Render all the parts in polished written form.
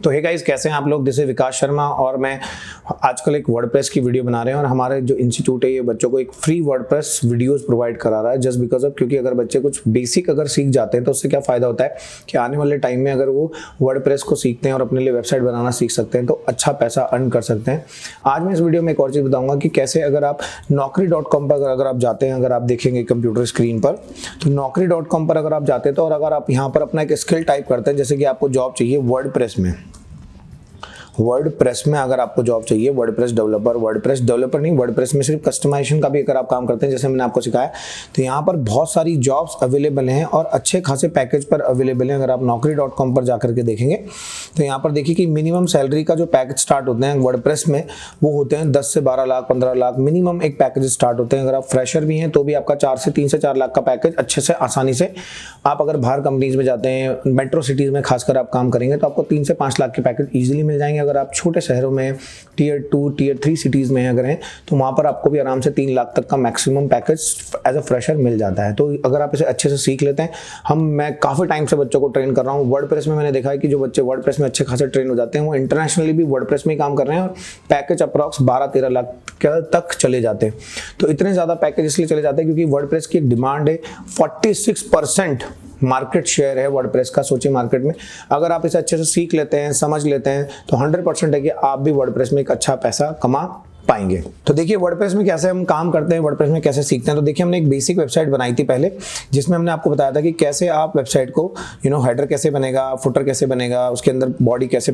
तो hey guys, कैसे हैं आप लोग। दिस इज विकास शर्मा और मैं आजकल एक वर्डप्रेस की वीडियो बना रहे हैं और हमारे जो इंस्टीट्यूट है ये बच्चों को एक फ्री वर्डप्रेस वीडियोस प्रोवाइड करा रहा है जस्ट बिकॉज ऑफ, क्योंकि अगर बच्चे कुछ बेसिक अगर सीख जाते हैं तो उससे क्या फ़ायदा होता है कि आने वाले टाइम में अगर वो वर्डप्रेस को सीखते हैं और अपने लिए वेबसाइट बनाना सीख सकते हैं तो अच्छा पैसा अर्न कर सकते हैं। आज मैं इस वीडियो में एक और चीज़ बताऊंगा कि कैसे अगर आप naukri.com पर अगर आप जाते हैं, अगर आप देखेंगे कंप्यूटर स्क्रीन पर, तो naukri.com पर अगर आप जाते हैं तो और अगर आप यहाँ पर अपना एक स्किल टाइप करते हैं, जैसे कि आपको जॉब चाहिए वर्डप्रेस में अगर आपको जॉब चाहिए, वर्डप्रेस डेवलपर नहीं, वर्डप्रेस में सिर्फ कस्टमाइजेशन का भी अगर आप काम करते हैं जैसे मैंने आपको सिखाया, तो यहाँ पर बहुत सारी जॉब्स अवेलेबल हैं और अच्छे खासे पैकेज पर अवेलेबल हैं। अगर आप naukri.com पर जाकर के देखेंगे तो यहाँ पर देखिए कि मिनिमम सैलरी का जो पैकेज स्टार्ट होते हैं वर्डप्रेस में वो होते हैं 10 से 12 लाख 15 लाख मिनिमम एक पैकेज स्टार्ट होते हैं। अगर आप फ्रेशर भी हैं तो भी आपका 3 से 4 लाख का पैकेज अच्छे से आसानी से, आप अगर बाहर कंपनीज में जाते हैं, मेट्रो सिटीज़ में खासकर आप काम करेंगे तो आपको 3 से 5 लाख के पैकेज ईजिली मिल जाएंगे। अगर आप छोटे शहरों में टियर 2 टियर 3 सिटीज़ में अगर हैं तो वहाँ पर आपको भी आराम से 3 लाख तक का maximum package as a fresher मिल जाता है। तो अगर आप इसे अच्छे से सीख लेते हैं, मैं काफ़ी टाइम से बच्चों को ट्रेन कर रहा हूँ वर्डप्रेस में। मैंने देखा है कि जो बच्चे वर्डप्रेस में अच्छे खासे ट्रेन हो जाते हैं वो इंटरनेशनली भी वर्डप्रेस में ही काम कर रहे हैं और पैकेज अप्रॉक्स 12-13 लाख तक चले जाते हैं। तो इतने ज़्यादा पैकेज इसलिए चले जाते हैं क्योंकि वर्डप्रेस की एक डिमांड है। 46% मार्केट शेयर है वर्डप्रेस का, सोचिए मार्केट में। अगर आप इसे अच्छे से सीख लेते हैं, समझ लेते हैं तो 100% है कि आप भी वर्डप्रेस में एक अच्छा पैसा कमा पाएंगे। तो देखिए वर्डप्रेस में कैसे हम काम करते हैं, वर्डप्रेस में कैसे सीखते हैं। तो देखिए हमने एक बेसिक वेबसाइट बनाई थी पहले, जिसमें हमने आपको बताया था कि कैसे आप वेबसाइट को हेडर कैसे बनेगा, फुटर कैसे बनेगा, उसके अंदर बॉडी कैसे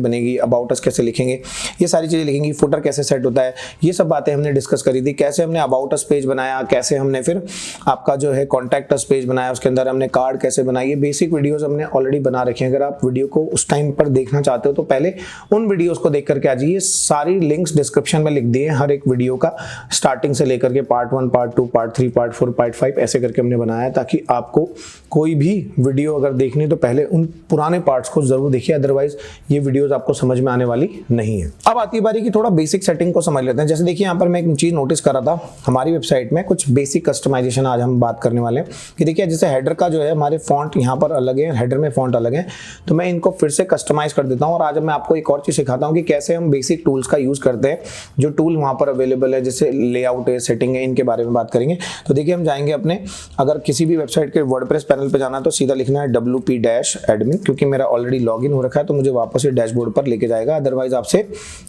बनेगी, अबाउट अस कैसे लिखेंगे, ये सारी चीज़ें लिखेंगी, फुटर कैसे सेट होता है, ये सब बातें हमने डिस्कस करी थी। कैसे हमने अबाउट अस पेज बनाया, कैसे हमने फिर आपका जो है कॉन्टैक्ट अस पेज बनाया, उसके अंदर हमने कार्ड कैसे बनाई, ये बेसिक वीडियोज़ हमने ऑलरेडी बना रखे हैं। अगर आप वीडियो को उस टाइम पर देखना चाहते हो तो पहले उन वीडियोज़ को देख करके आ जाइए। सारी लिंक्स डिस्क्रिप्शन में लिख दिए हर एक वीडियो का, स्टार्टिंग से लेकर के part 1, part 2, part 3, part 4, part 5 ऐसे करके हमने बनाया ताकि आपको कोई भी वीडियो अगर देखनी है तो पहले उन पुराने पार्ट्स को जरूर देखिए, अदरवाइज ये वीडियोस आपको समझ में आने वाली नहीं है। अब आती बारी की थोड़ा बेसिक सेटिंग को समझ लेते हैं। जैसे देखिए यहाँ पर मैं एक चीज नोटिस कर रहा था हमारी वेबसाइट में, कुछ बेसिक कस्टमाइजेशन आज हम बात करने वाले हैं कि देखिए जैसे हेडर का जो है हमारे फॉन्ट यहाँ पर अलग है, हेडर में फॉन्ट अलग है, तो मैं इनको फिर से कस्टमाइज कर देता हूँ। और आज मैं आपको एक और चीज सिखाता हूँ कि कैसे हम बेसिक टूल्स का यूज करते हैं, जो टूल वहाँ पर अवेलेबल है, जैसे लेआउट है, सेटिंग है, इनके बारे में बात करेंगे। तो देखिए हम जाएंगे अपने, अगर किसी भी वेबसाइट के वर्डप्रेस पैनल पे जाना है तो सीधा लिखना है wp-admin, क्योंकि मेरा ऑलरेडी लॉगिन हो रखा है तो मुझे वापस से डैशबोर्ड पर लेके जाएगा। अदरवाइज आपसे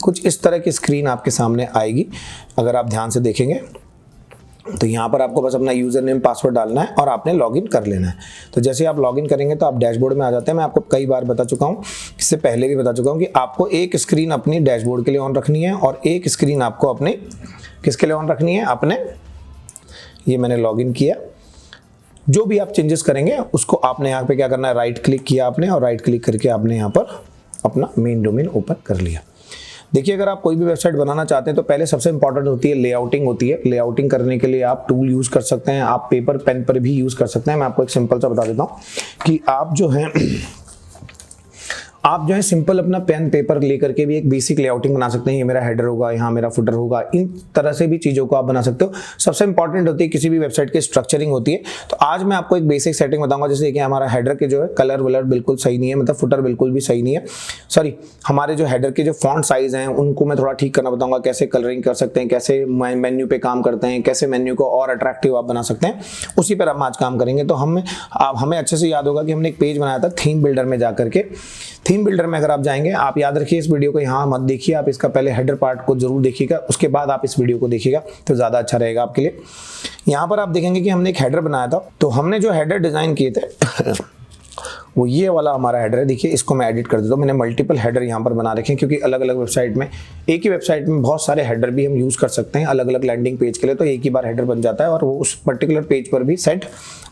कुछ इस तरह की स्क्रीन आपके सामने आएगी अगर आप ध्यान से देखेंगे। तो यहाँ पर आपको बस अपना यूजर नेम पासवर्ड डालना है और आपने लॉगिन कर लेना है। तो जैसे आप लॉगिन करेंगे तो आप डैशबोर्ड में आ जाते हैं। मैं आपको कई बार बता चुका हूँ, इससे पहले भी बता चुका हूँ कि आपको एक स्क्रीन अपनी डैशबोर्ड के लिए ऑन रखनी है और एक स्क्रीन आपको अपने किसके लिए ऑन रखनी है, अपने, ये मैंने लॉगिन किया। जो भी आप चेंजेस करेंगे उसको आपने यहाँ पे क्या करना है, राइट क्लिक किया आपने और राइट क्लिक करके आपने यहाँ पर अपना मेन डोमेन ओपन कर लिया। देखिए अगर आप कोई भी वेबसाइट बनाना चाहते हैं तो पहले सबसे इंपॉर्टेंट होती है लेआउटिंग होती है। लेआउटिंग करने के लिए आप टूल यूज कर सकते हैं, आप पेपर पेन पर भी यूज कर सकते हैं। मैं आपको एक सिंपल सा बता देता हूँ कि आप जो है सिंपल अपना पेन पेपर लेकर के भी एक बेसिक लेआउटिंग बना सकते हैं। ये मेरा हेडर होगा, यहाँ मेरा फुटर होगा, इन तरह से भी चीज़ों को आप बना सकते हो। सबसे इंपॉर्टेंट होती है किसी भी वेबसाइट की स्ट्रक्चरिंग होती है। तो आज मैं आपको एक बेसिक सेटिंग बताऊंगा। जैसे कि हमारा हेडर के जो है कलर वलर बिल्कुल सही नहीं है, मतलब फुटर बिल्कुल भी सही नहीं है, सॉरी हमारे जो हेडर के जो फॉन्ट साइज हैं उनको मैं थोड़ा ठीक करना बताऊंगा, कैसे कलरिंग कर सकते हैं, कैसे मेन्यू पे काम करते हैं, कैसे मेन्यू को और अट्रैक्टिव आप बना सकते हैं, उसी पर हम आज काम करेंगे। तो हमें अच्छे से याद होगा कि हमने एक पेज बनाया था थीम बिल्डर में जाकर के। थीम बिल्डर में अगर आप जाएंगे, आप याद रखिए इस वीडियो को यहाँ मत देखिए, आप इसका पहले हेडर पार्ट को जरूर देखिएगा, उसके बाद आप इस वीडियो को देखिएगा तो ज़्यादा अच्छा रहेगा आपके लिए। यहाँ पर आप देखेंगे कि हमने एक हेडर बनाया था, तो हमने जो हेडर डिज़ाइन किए थे वो ये वाला हमारा हेडर है। देखिए इसको मैं एडिट कर देता हूँ। मैंने मल्टीपल हेडर यहाँ पर बना रखे हैं क्योंकि अलग अलग वेबसाइट में, एक ही वेबसाइट में बहुत सारे हेडर भी हम यूज़ कर सकते हैं अलग अलग लैंडिंग पेज के लिए। तो एक ही बार हेडर बन जाता है और वो उस पर्टिकुलर पेज पर भी सेट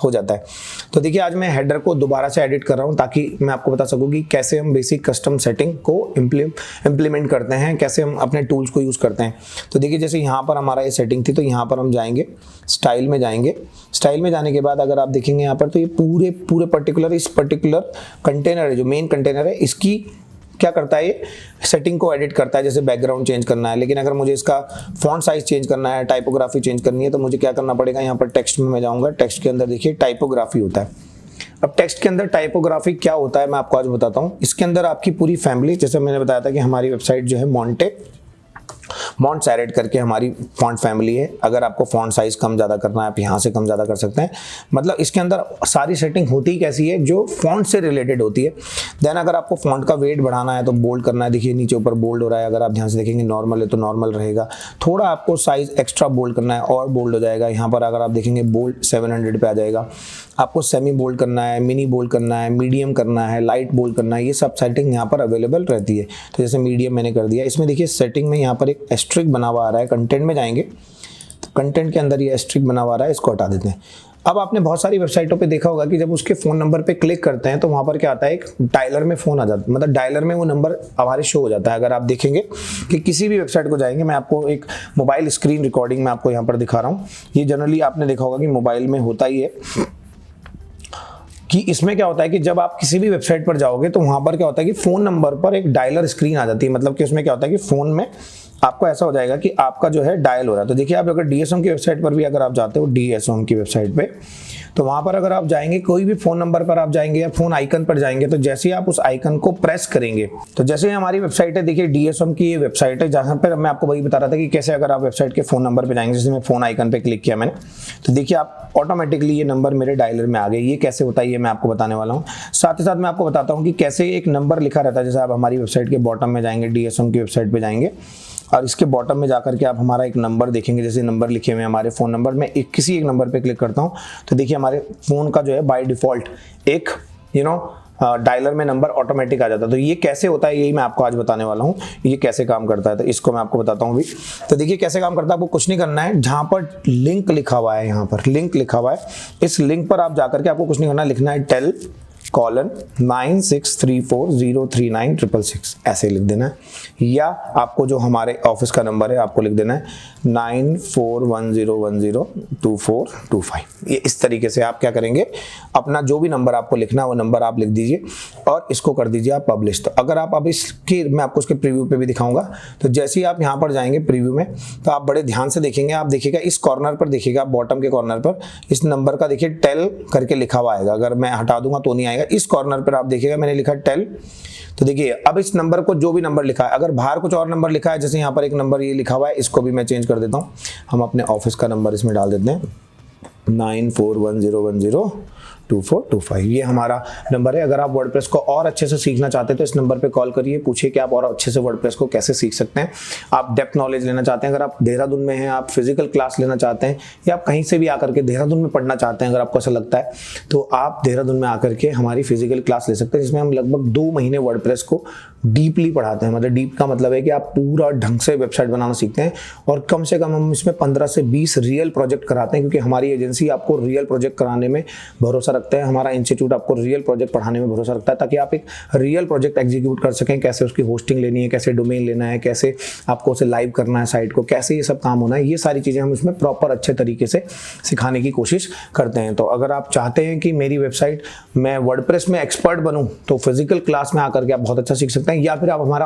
हो जाता है। तो देखिए आज मैं हेडर को दोबारा से एडिट कर रहा हूँ ताकि मैं आपको बता सकूँ कि कैसे हम बेसिक कस्टम सेटिंग को इम्प्लीमेंट करते हैं, कैसे हम अपने टूल्स को यूज़ करते हैं। तो देखिए जैसे यहाँ पर हमारा ये सेटिंग थी, तो यहाँ पर हम जाएंगे, स्टाइल में जाएंगे। स्टाइल में जाने के बाद अगर आप देखेंगे यहाँ पर तो ये पूरे पर्टिकुलर इस पर्टिकुलर कंटेनर है, जो मेन कंटेनर है, इसकी क्या करता है, ये सेटिंग को एडिट करता है। जैसे बैकग्राउंड चेंज करना है, लेकिन अगर मुझे इसका फॉन्ट साइज चेंज करना है, टाइपोग्राफी चेंज करनी है, तो मुझे क्या करना पड़ेगा, यहाँ पर टेक्स्ट में मैं जाऊँगा। टेक्स्ट के अंदर देखिए टाइपोग्राफी होता है, अब टेक्स्ट के अंदर टाइपोग्राफी क्या होता है मैं आपको आज बताता हूँ। इसके अंदर आपकी पूरी फैमिली, जैसे मैंने बताया था कि हमारी वेबसाइट जो है मॉन्टेसेरेट करके हमारी फॉन्ट फैमिली है। अगर आपको फॉन्ट साइज कम ज़्यादा करना है आप यहाँ से कम ज़्यादा कर सकते हैं। मतलब इसके अंदर सारी सेटिंग होती ही कैसी है, जो फॉन्ट से रिलेटेड होती है। देन अगर आपको फॉन्ट का वेट बढ़ाना है तो बोल्ड करना है, देखिए नीचे ऊपर बोल्ड हो रहा है। अगर आप ध्यान से देखेंगे नॉर्मल है तो नॉर्मल रहेगा, थोड़ा आपको साइज एक्स्ट्रा बोल्ड करना है और बोल्ड हो जाएगा। यहाँ पर अगर आप देखेंगे बोल्ड 700 पे आ जाएगा। आपको सेमी बोल्ड करना है, मिनी बोल्ड करना है, मीडियम करना है, लाइट बोल्ड करना है, ये सब सेटिंग यहाँ पर अवेलेबल रहती है। तो जैसे मीडियम मैंने कर दिया। इसमें देखिए सेटिंग में यहाँ पर एक एस्ट्रिक बना हुआ आ रहा है। कंटेंट में जाएंगे तो कंटेंट के अंदर ये एस्ट्रिक बना हुआ आ रहा है, इसको हटा देते हैं। अब आपने बहुत सारी वेबसाइटों पे देखा होगा कि जब उसके फ़ोन नंबर पे क्लिक करते हैं तो वहाँ पर क्या आता है, एक डायलर में फ़ोन आ जाता है, मतलब डायलर में वो नंबर हमारे शो हो जाता है। अगर आप देखेंगे कि किसी भी वेबसाइट को जाएंगे, मैं आपको एक मोबाइल स्क्रीन रिकॉर्डिंग में आपको यहाँ पर दिखा रहा हूँ। ये जनरली आपने देखा होगा कि मोबाइल में होता ही है कि इसमें क्या होता है कि जब आप किसी भी वेबसाइट पर जाओगे तो वहाँ पर क्या होता है कि फ़ोन नंबर पर एक डायलर स्क्रीन आ जाती है। मतलब कि उसमें क्या होता है कि फ़ोन में आपको ऐसा हो जाएगा कि आपका जो है डायल हो रहा है। तो देखिए आप अगर डीएसएम की वेबसाइट पर भी अगर आप जाते हो, डीएसएम की वेबसाइट पे, तो वहाँ पर अगर आप जाएंगे, कोई भी फ़ोन नंबर पर आप जाएंगे या फ़ोन आइकन पर जाएंगे, तो जैसे ही आप उस आइकन को प्रेस करेंगे तो जैसे हमारी वेबसाइट है, देखिए डीएसएम की ये वेबसाइट है, जहाँ पर मैं आपको वही बता रहा था कि कैसे अगर आप वेबसाइट के फ़ोन नंबर पर जाएंगे, जैसे मैं फ़ोन आइकन पर क्लिक किया मैंने, तो देखिए आप ऑटोमेटिकली ये नंबर मेरे डायलर में आ गए। ये कैसे होता है ये मैं आपको बताने वाला हूँ। साथ ही साथ मैं आपको बताता हूँ कि कैसे एक नंबर लिखा रहता है। जैसे आप हमारी वेबसाइट के बॉटम में जाएंगे, डीएसएम की वेबसाइट पे जाएंगे और इसके बॉटम में जाकर के आप हमारा एक नंबर देखेंगे। जैसे नंबर लिखे हुए हैं हमारे फ़ोन नंबर में, किसी एक नंबर पे क्लिक करता हूँ तो देखिए हमारे फ़ोन का जो है बाय डिफ़ॉल्ट एक डायलर में नंबर ऑटोमेटिक आ जाता है। तो ये कैसे होता है यही मैं आपको आज बताने वाला हूँ, ये कैसे काम करता है। तो इसको मैं आपको बताता हूँ भी। तो देखिए कैसे काम करता है, आपको कुछ नहीं करना है। जहाँ पर लिंक लिखा हुआ है, यहाँ पर लिंक लिखा हुआ है, इस लिंक पर आप जाकर के आपको कुछ नहीं करना है, लिखना है tel:9634039666 ऐसे लिख देना है। या आपको जो हमारे ऑफिस का नंबर है आपको लिख देना है 9410102425। ये इस तरीके से आप क्या करेंगे, अपना जो भी नंबर आपको लिखना है वो नंबर आप लिख दीजिए और इसको कर दीजिए आप पब्लिश। तो अगर आप अब इसकी मैं आपको उसके प्रीव्यू पे भी दिखाऊंगा। तो जैसे ही आप यहाँ पर जाएंगे प्रीव्यू में तो आप बड़े ध्यान से देखेंगे, आप देखिएगा इस कॉर्नर पर, देखिएगा बॉटम के कॉर्नर पर इस नंबर का देखिए टेल करके लिखा हुआ आएगा। अगर मैं हटा दूंगा तो नहीं आएगा। इस कॉर्नर पर आप देखिएगा मैंने लिखा टेल। तो देखिए अब इस नंबर को जो भी नंबर लिखा है, अगर बाहर कुछ और नंबर लिखा है, जैसे यहाँ पर एक नंबर ये लिखा हुआ है, इसको भी मैं चेंज कर देता हूँ। हम अपने ऑफिस का नंबर इसमें डाल देते हैं 9410102425। ये हमारा नंबर है। अगर आप वर्डप्रेस को और अच्छे से सीखना चाहते हैं तो इस नंबर पे कॉल करिए, पूछिए कि आप और अच्छे से वर्डप्रेस को कैसे सीख सकते हैं। आप डेप्थ नॉलेज लेना चाहते हैं, अगर आप देहरादून में हैं, आप फिजिकल क्लास लेना चाहते हैं, या आप कहीं से भी आकर के देहरादून में पढ़ना चाहते हैं, अगर आपको ऐसा लगता है तो आप देहरादून में आकर के हमारी फिजिकल क्लास ले सकते हैं, जिसमें हम लगभग 2 महीने वर्डप्रेस को डीपली पढ़ाते हैं। मतलब डीप का मतलब है कि आप पूरा ढंग से वेबसाइट बनाना सीखते हैं और कम से कम हम इसमें 15 से 20 रियल प्रोजेक्ट कराते हैं, क्योंकि हमारी एजेंसी आपको रियल प्रोजेक्ट कराने में भरोसा रखता है। हमारा इंस्टीट्यूट आपको रियल प्रोजेक्ट पढ़ाने में भरोसा रखता है, ताकि आप एक रियल प्रोजेक्ट एग्जीक्यूट कर सकें। कैसे उसकी होस्टिंग लेनी है, कैसे डोमेन लेना है, कैसे आपको उसे लाइव करना है साइट को, कैसे ये सब काम होना है, ये सारी चीज़ें हम इसमें प्रॉपर अच्छे तरीके से सिखाने की कोशिश करते हैं। तो अगर आप चाहते हैं कि मेरी वेबसाइट मैं वर्डप्रेस में एक्सपर्ट बनूं तो फिजिकल क्लास में आकर के आप बहुत अच्छा सीख सकते हैं, या फिर आप हमारी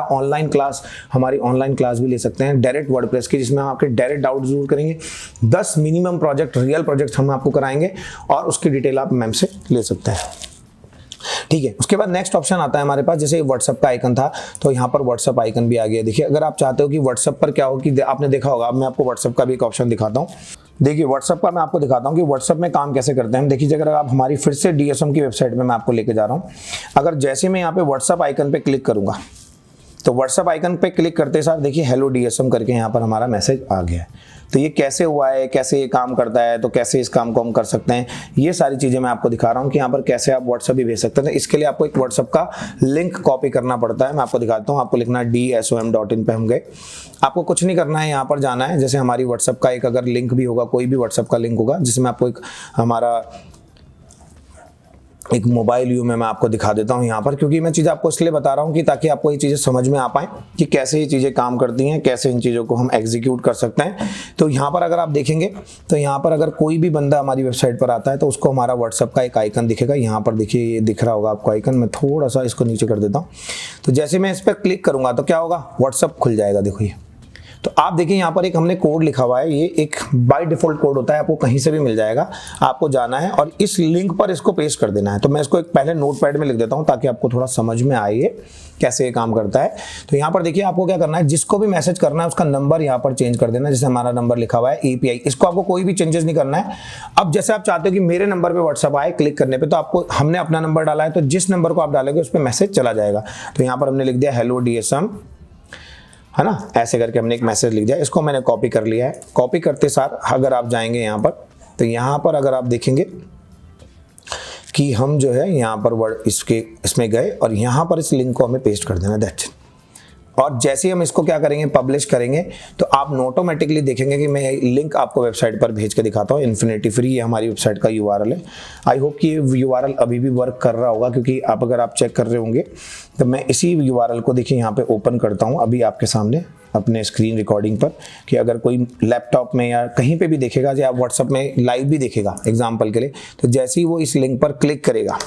ऑनलाइन क्लास भी ले सकते हैं डायरेक्ट वर्डप्रेस की, जिसमें हम आपके डायरेक्ट डाउट दूर करेंगे। 10 मिनिमम प्रोजेक्ट, रियल प्रोजेक्ट हम आपको कराएंगे और उसकी डिटेल आप मैम से ले सकते हैं। ठीक है, उसके बाद नेक्स्ट ऑप्शन आता है हमारे पास। जैसे व्हाट्सएप का आइकन था तो यहाँ पर व्हाट्सएप आइकन भी आ गया। देखिए अगर आप चाहते हो कि व्हाट्सएप पर क्या हो कि आपने देखा होगा, अब मैं आपको व्हाट्सएप का भी एक ऑप्शन दिखाता हूँ। देखिए व्हाट्सएप का मैं आपको दिखाता हूँ कि व्हाट्सएप में काम कैसे करते हैं। देखिए अगर आप हमारी फिर से डीएसएम की वेबसाइट में मैं आपको लेके जा रहा हूँ। अगर जैसे मैं यहाँ पे व्हाट्सएप आइकन पे क्लिक करूँगा तो व्हाट्सएप आइकन पे क्लिक करते साथ देखिए हेलो डीएसएम करके यहाँ पर हमारा मैसेज आ गया है। तो ये कैसे हुआ है, कैसे ये काम करता है, तो कैसे इस काम को हम कर सकते हैं, ये सारी चीज़ें मैं आपको दिखा रहा हूँ कि यहाँ पर कैसे आप व्हाट्सएप भी भेज सकते हैं। तो इसके लिए आपको एक व्हाट्सएप का लिंक कॉपी करना पड़ता है। मैं आपको दिखाता हूँ। आपको लिखना है DSOM.in पे हम गए। आपको कुछ नहीं करना है, यहाँ पर जाना है। जैसे हमारी व्हाट्सएप का एक अगर लिंक भी होगा, कोई भी व्हाट्सएप का लिंक होगा, जिसमें आपको एक मोबाइल व्यू में मैं आपको दिखा देता हूँ यहाँ पर, क्योंकि मैं चीज़ आपको इसलिए बता रहा हूँ कि ताकि आपको ये चीज़ें समझ में आ पाएँ कि कैसे ये चीज़ें काम करती हैं, कैसे इन चीज़ों को हम एग्जीक्यूट कर सकते हैं। तो यहाँ पर अगर आप देखेंगे तो यहाँ पर अगर कोई भी बंदा हमारी वेबसाइट पर आता है तो उसको हमारा व्हाट्सएप का एक आइकन दिखेगा। यहाँ पर देखिए ये दिख रहा होगा आपको आइकन। मैं थोड़ा सा इसको नीचे कर देता हूँ। तो जैसे मैं इस पर क्लिक करूँगा तो क्या होगा, व्हाट्सएप खुल जाएगा। देखो ये तो आप देखिए यहाँ पर एक हमने कोड लिखा हुआ है, ये एक बाय डिफॉल्ट कोड होता है, आपको कहीं से भी मिल जाएगा। आपको जाना है और इस लिंक पर इसको पेस्ट कर देना है। तो मैं इसको एक पहले नोटपैड में लिख देता हूँ ताकि आपको थोड़ा समझ में आए कैसे ये काम करता है। तो यहाँ पर देखिए आपको क्या करना है, जिसको भी मैसेज करना है उसका नंबर यहाँ पर चेंज कर देना। जैसे हमारा नंबर लिखा हुआ है API, इसको आपको कोई भी चेंजेस नहीं करना है। अब जैसे आप चाहते हो कि मेरे नंबर पे व्हाट्सएप आए, क्लिक करने पे तो आपको, हमने अपना नंबर डाला है तो जिस नंबर को आप डालोगे उस पर मैसेज चला जाएगा। तो यहाँ पर हमने लिख दिया हेलो DSM, है ना, ऐसे करके हमने एक मैसेज लिख दिया। इसको मैंने कॉपी कर लिया है। कॉपी करते सार अगर आप जाएंगे यहाँ पर, तो यहाँ पर अगर आप देखेंगे कि हम जो है यहाँ पर वर्ड इसमें गए और यहाँ पर इस लिंक को हमें पेस्ट कर देना, दैट्स इट। और जैसे ही हम इसको क्या करेंगे, पब्लिश करेंगे, तो आप ऑटोमेटिकली देखेंगे कि मैं लिंक आपको वेबसाइट पर भेज के दिखाता हूँ। इन्फिनिटी फ्री ये हमारी वेबसाइट का URL है। आई होप कि ये URL अभी भी वर्क कर रहा होगा, क्योंकि आप अगर आप चेक कर रहे होंगे तो मैं इसी URL को देखिए यहाँ पे ओपन करता हूँ अभी आपके सामने अपने स्क्रीन रिकॉर्डिंग पर, कि अगर कोई लैपटॉप में या कहीं पे भी देखेगा, या व्हाट्सएप में लाइव भी देखेगा एग्जाम्पल के लिए, तो जैसे ही वो इस लिंक पर क्लिक करेगा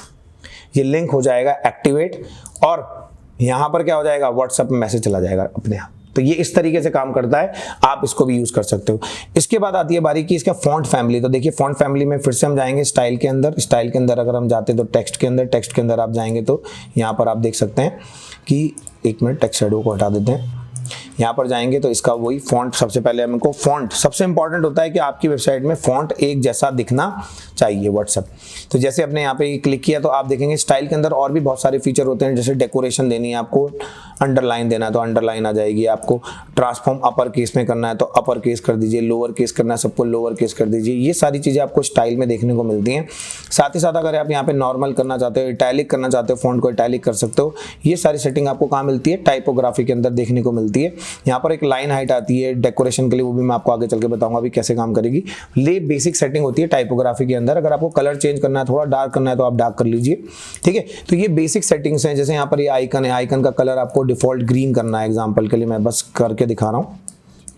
ये लिंक हो जाएगा एक्टिवेट और यहाँ पर क्या हो जाएगा, व्हाट्सएप में मैसेज चला जाएगा अपने आप। तो ये इस तरीके से काम करता है, आप इसको भी यूज कर सकते हो। इसके बाद आती है बारी की इसका फॉन्ट फैमिली। तो देखिए फॉन्ट फैमिली में फिर से हम जाएंगे स्टाइल के अंदर। स्टाइल के अंदर अगर हम जाते हैं तो टेक्स्ट के अंदर आप जाएंगे तो यहाँ पर आप देख सकते हैं कि, एक मिनट टेक्स्ट शैडो को हटा देते हैं। यहाँ पर जाएंगे तो इसका वही फॉन्ट, सबसे पहले हमको फॉन्ट सबसे इंपॉर्टेंट होता है कि आपकी वेबसाइट में फॉन्ट एक जैसा दिखना चाहिए व्हाट्सएप। तो जैसे अपने यहाँ पे क्लिक किया तो आप देखेंगे स्टाइल के अंदर और भी बहुत सारे फीचर होते हैं। जैसे डेकोरेशन देनी है आपको, अंडरलाइन देना है तो अंडरलाइन आ जाएगी, आपको ट्रांसफॉर्म अपर केस में करना है तो अपर केस कर दीजिए, लोअर केस करना है सबको लोअर केस कर दीजिए। ये सारी चीज़ें आपको स्टाइल में देखने को मिलती हैं। साथ ही साथ अगर आप यहाँ पे नॉर्मल करना चाहते हो, इटैलिक करना चाहते हो, फॉन्ट को इटैलिक कर सकते हो। ये सारी सेटिंग आपको कहाँ मिलती है, टाइपोग्राफी के अंदर देखने को मिलती है। यहाँ पर एक लाइन हाइट आती है डेकोरेशन के लिए, वो भी मैं आपको आगे चल के बताऊंगा अभी कैसे काम करेगी। ये बेसिक सेटिंग होती है टाइपोग्राफी के अंदर। अगर आपको कलर चेंज करना है, थोड़ा डार्क करना है तो आप डार्क कर लीजिए, ठीक है। तो ये बेसिक सेटिंग्स हैं। जैसे यहाँ पर ये आइकन है, आइकन का कलर आपको डिफॉल्ट ग्रीन करना है। एग्जांपल के लिए मैं बस करके दिखा रहा हूँ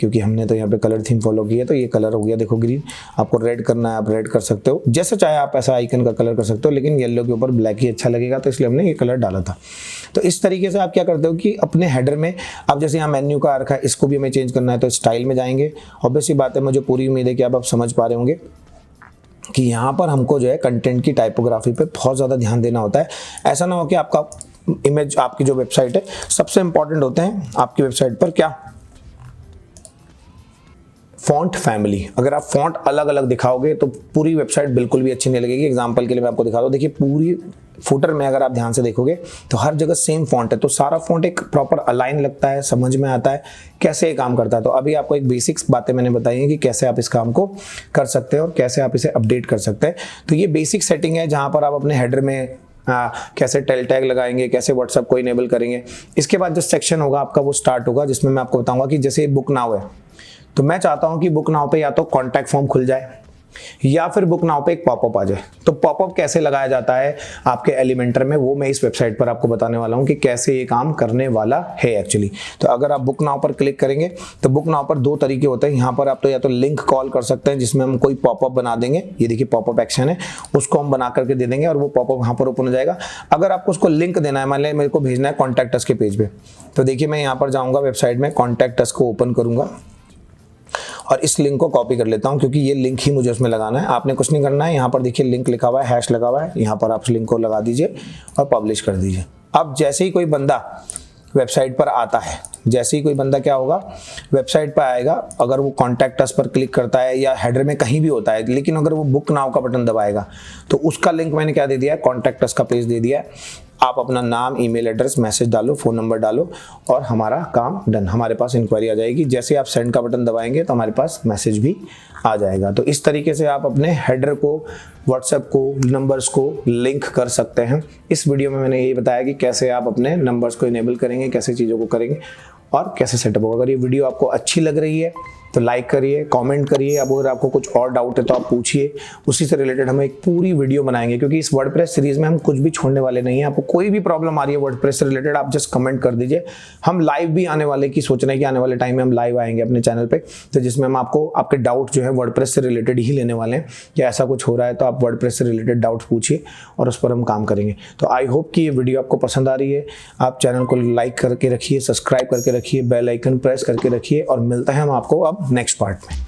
क्योंकि हमने तो यहाँ पे कलर थीम फॉलो की है, तो ये कलर हो गया देखो ग्रीन। आपको रेड करना है, आप रेड कर सकते हो, जैसे चाहे आप ऐसा आइकन का कलर कर सकते हो, लेकिन येलो के ऊपर ब्लैक ही अच्छा लगेगा तो इसलिए हमने ये कलर डाला था। तो इस तरीके से आप क्या करते हो कि अपने हेडर में, अब जैसे यहाँ मेन्यू का रखा है, इसको भी हमें चेंज करना है तो स्टाइल में जाएंगे। ऑब्वियसली बात है, मुझे पूरी उम्मीद है कि आप समझ पा रहे होंगे कि यहाँ पर हमको जो है कंटेंट की टाइपोग्राफी पे बहुत ज़्यादा ध्यान देना होता है। ऐसा ना हो कि आपका इमेज, आपकी जो वेबसाइट है, सबसे इंपॉर्टेंट होते हैं आपकी वेबसाइट पर क्या, फॉन्ट फैमिली। अगर आप फॉन्ट अलग अलग दिखाओगे तो पूरी वेबसाइट बिल्कुल भी अच्छी नहीं लगेगी। एग्जांपल के लिए मैं आपको दिखा दूं, देखिए पूरी फुटर में अगर आप ध्यान से देखोगे तो हर जगह सेम फॉन्ट है, तो सारा फॉन्ट एक प्रॉपर अलाइन लगता है, समझ में आता है कैसे ये काम करता है। तो अभी आपको एक बेसिक्स बातें मैंने बताई हैं कि कैसे आप इस काम को कर सकते हैं और कैसे आप इसे अपडेट कर सकते हैं। तो ये बेसिक सेटिंग है जहाँ पर आप अपने हेडर में कैसे टेल टैग लगाएंगे, कैसे व्हाट्सएप को इनेबल करेंगे। इसके बाद जो सेक्शन होगा आपका वो स्टार्ट होगा, जिसमें मैं आपको बताऊंगा कि जैसे बुक नाउ है, तो मैं चाहता हूं कि बुक नाउ पे या तो कॉन्टैक्ट फॉर्म खुल जाए या फिर बुक नाउ पे एक पॉपअप आ जाए। तो पॉपअप कैसे लगाया जाता है आपके एलिमेंटर में, वो मैं इस वेबसाइट पर आपको बताने वाला हूं कि कैसे ये काम करने वाला है एक्चुअली। तो अगर आप बुक नाउ पर क्लिक करेंगे तो बुक नाउ पर दो तरीके होते हैं। यहाँ पर आप तो या तो लिंक कॉल कर सकते हैं जिसमें हम कोई पॉपअप बना देंगे, ये देखिए पॉपअप एक्शन है, उसको हम बना करके दे देंगे और वो पॉपअप वहाँ पर ओपन हो जाएगा। अगर आपको उसको लिंक देना है, मान लिया मेरे को भेजना है कॉन्टैक्ट अस के पेज पे, तो देखिए मैं यहाँ पर जाऊँगा वेबसाइट में, कॉन्टैक्ट अस को ओपन करूँगा और इस लिंक को कॉपी कर लेता हूं क्योंकि ये लिंक ही मुझे उसमें लगाना है। आपने कुछ नहीं करना है, यहाँ पर देखिए लिंक लिखा हुआ है, हैश लगा हुआ है, यहाँ पर आप उस लिंक को लगा दीजिए और पब्लिश कर दीजिए। अब जैसे ही कोई बंदा वेबसाइट पर आता है, जैसे ही कोई बंदा क्या होगा, वेबसाइट पर आएगा, अगर वो कॉन्टैक्ट अस पर क्लिक करता है या हेडर में कहीं भी होता है, लेकिन अगर वो बुक नाउ का बटन दबाएगा तो उसका लिंक मैंने क्या दे दिया है, कॉन्टैक्ट अस का पेज दे दिया है। आप अपना नाम, ईमेल एड्रेस, मैसेज डालो, फ़ोन नंबर डालो और हमारा काम डन। हमारे पास इंक्वायरी आ जाएगी। जैसे आप सेंड का बटन दबाएंगे तो हमारे पास मैसेज भी आ जाएगा। तो इस तरीके से आप अपने हेडर को, व्हाट्सएप को, नंबर्स को लिंक कर सकते हैं। इस वीडियो में मैंने यही बताया कि कैसे आप अपने नंबर्स को इनेबल करेंगे, कैसे चीज़ों को करेंगे और कैसे सेटअप होगा। अगर ये वीडियो आपको अच्छी लग रही है तो लाइक करिए, कमेंट करिए। अब अगर आपको कुछ और डाउट है तो आप पूछिए, उसी से रिलेटेड हम एक पूरी वीडियो बनाएंगे क्योंकि इस वर्डप्रेस सीरीज में हम कुछ भी छोड़ने वाले नहीं है। आपको कोई भी प्रॉब्लम आ रही है वर्डप्रेस से रिलेटेड, आप जस्ट कमेंट कर दीजिए। हम लाइव भी आने वाले की सोच रहे हैं कि आने वाले टाइम में हम लाइव आएंगे अपने चैनल पे, तो जिसमें हम आपको आपके डाउट जो है वर्डप्रेस से रिलेटेड ही लेने वाले हैं। कि ऐसा कुछ हो रहा है तो आप वर्डप्रेस से रिलेटेड डाउट्स पूछिए और उस पर हम काम करेंगे। तो आई होप कि ये वीडियो आपको पसंद आ रही है। आप चैनल को लाइक करके रखिए, सब्सक्राइब करके रखिए। रखिए, बेल आइकन प्रेस करके रखिए और मिलता है हम आपको अब नेक्स्ट पार्ट में।